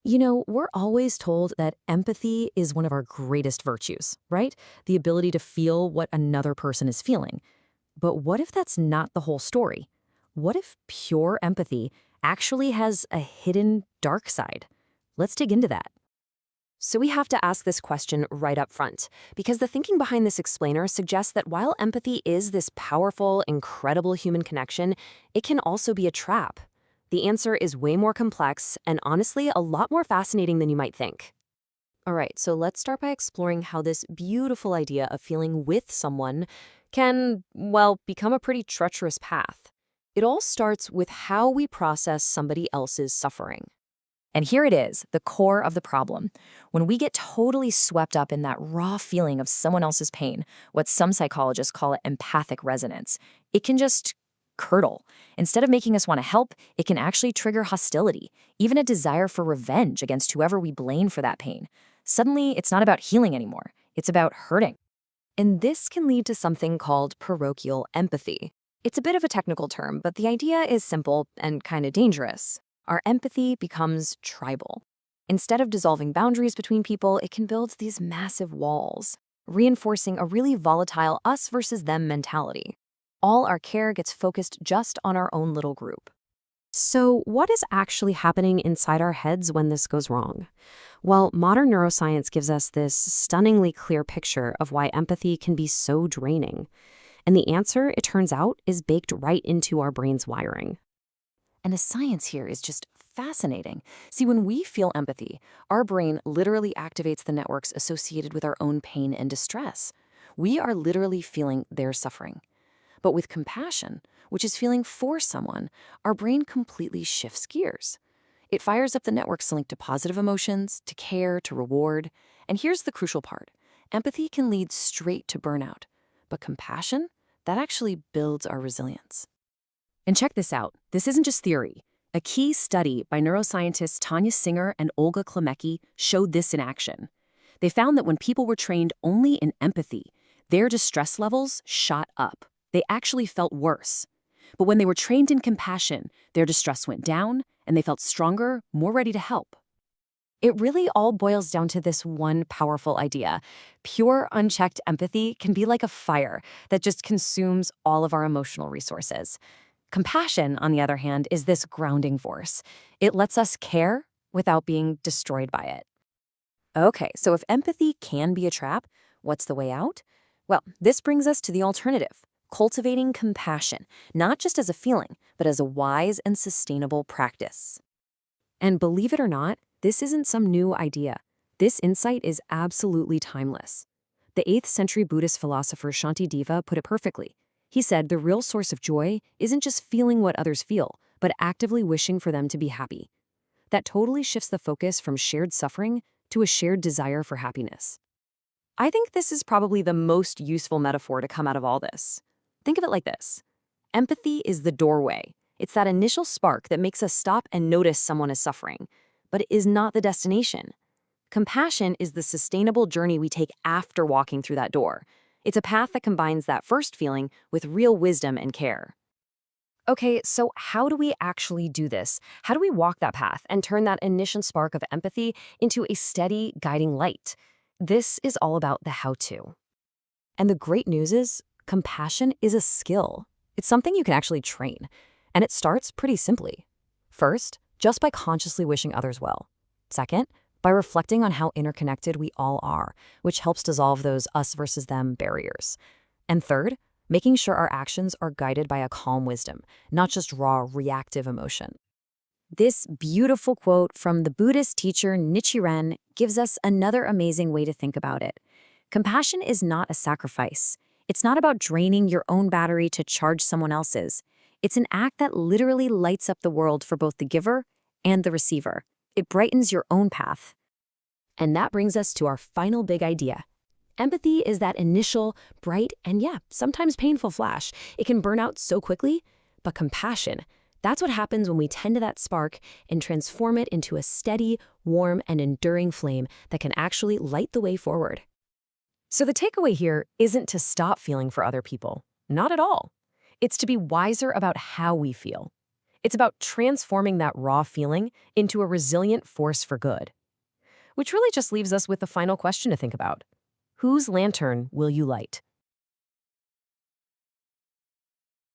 We're always told that empathy is one of our greatest virtues, right? The ability to feel what another person is feeling. But what if that's not the whole story? What if pure empathy actually has a hidden dark side? Let's dig into that. So we have to ask this question right up front, because the thinking behind this explainer suggests that while empathy is this powerful, incredible human connection, it can also be a trap. The answer is way more complex and honestly a lot more fascinating than you might think. All right, so let's start by exploring how this beautiful idea of feeling with someone can, well, become a pretty treacherous path. It all starts with how we process somebody else's suffering. And here it is, the core of the problem. When we get totally swept up in that raw feeling of someone else's pain, what some psychologists call empathic resonance, it can just curdle. Instead of making us want to help, it can actually trigger hostility, even a desire for revenge against whoever we blame for that pain. Suddenly, it's not about healing anymore. It's about hurting. And this can lead to something called parochial empathy. It's a bit of a technical term, but the idea is simple and kind of dangerous. Our empathy becomes tribal. Instead of dissolving boundaries between people, it can build these massive walls, reinforcing a really volatile us versus them mentality. All our care gets focused just on our own little group. So, what is actually happening inside our heads when this goes wrong? Well, modern neuroscience gives us this stunningly clear picture of why empathy can be so draining. And the answer, it turns out, is baked right into our brain's wiring. And the science here is just fascinating. See, when we feel empathy, our brain literally activates the networks associated with our own pain and distress. We are literally feeling their suffering. But with compassion, which is feeling for someone, our brain completely shifts gears. It fires up the networks linked to positive emotions, to care, to reward. And here's the crucial part. Empathy can lead straight to burnout. But compassion, that actually builds our resilience. And check this out. This isn't just theory. A key study by neuroscientists Tanya Singer and Olga Klemecki showed this in action. They found that when people were trained only in empathy, their distress levels shot up. They actually felt worse. But when they were trained in compassion, their distress went down, and they felt stronger, more ready to help. It really all boils down to this one powerful idea. Pure, unchecked empathy can be like a fire that just consumes all of our emotional resources. Compassion, on the other hand, is this grounding force. It lets us care without being destroyed by it. Okay, so if empathy can be a trap, what's the way out? Well, this brings us to the alternative, cultivating compassion, not just as a feeling, but as a wise and sustainable practice. And believe it or not, this isn't some new idea. This insight is absolutely timeless. The 8th century Buddhist philosopher Shantideva put it perfectly. He said the real source of joy isn't just feeling what others feel, but actively wishing for them to be happy. That totally shifts the focus from shared suffering to a shared desire for happiness. I think this is probably the most useful metaphor to come out of all this. Think of it like this. Empathy is the doorway. It's that initial spark that makes us stop and notice someone is suffering, but it is not the destination. Compassion is the sustainable journey we take after walking through that door. It's a path that combines that first feeling with real wisdom and care. Okay, so how do we actually do this? How do we walk that path and turn that initial spark of empathy into a steady, guiding light? This is all about the how-to. And the great news is, compassion is a skill. It's something you can actually train. And it starts pretty simply. First, just by consciously wishing others well. Second, by reflecting on how interconnected we all are, which helps dissolve those us versus them barriers. And third, making sure our actions are guided by a calm wisdom, not just raw, reactive emotion. This beautiful quote from the Buddhist teacher Nichiren gives us another amazing way to think about it. Compassion is not a sacrifice. It's not about draining your own battery to charge someone else's. It's an act that literally lights up the world for both the giver and the receiver. It brightens your own path. And that brings us to our final big idea. Empathy is that initial, bright, and sometimes painful flash. It can burn out so quickly, but compassion, that's what happens when we tend to that spark and transform it into a steady, warm, and enduring flame that can actually light the way forward. So the takeaway here isn't to stop feeling for other people. Not at all. It's to be wiser about how we feel. It's about transforming that raw feeling into a resilient force for good. Which really just leaves us with the final question to think about. Whose lantern will you light?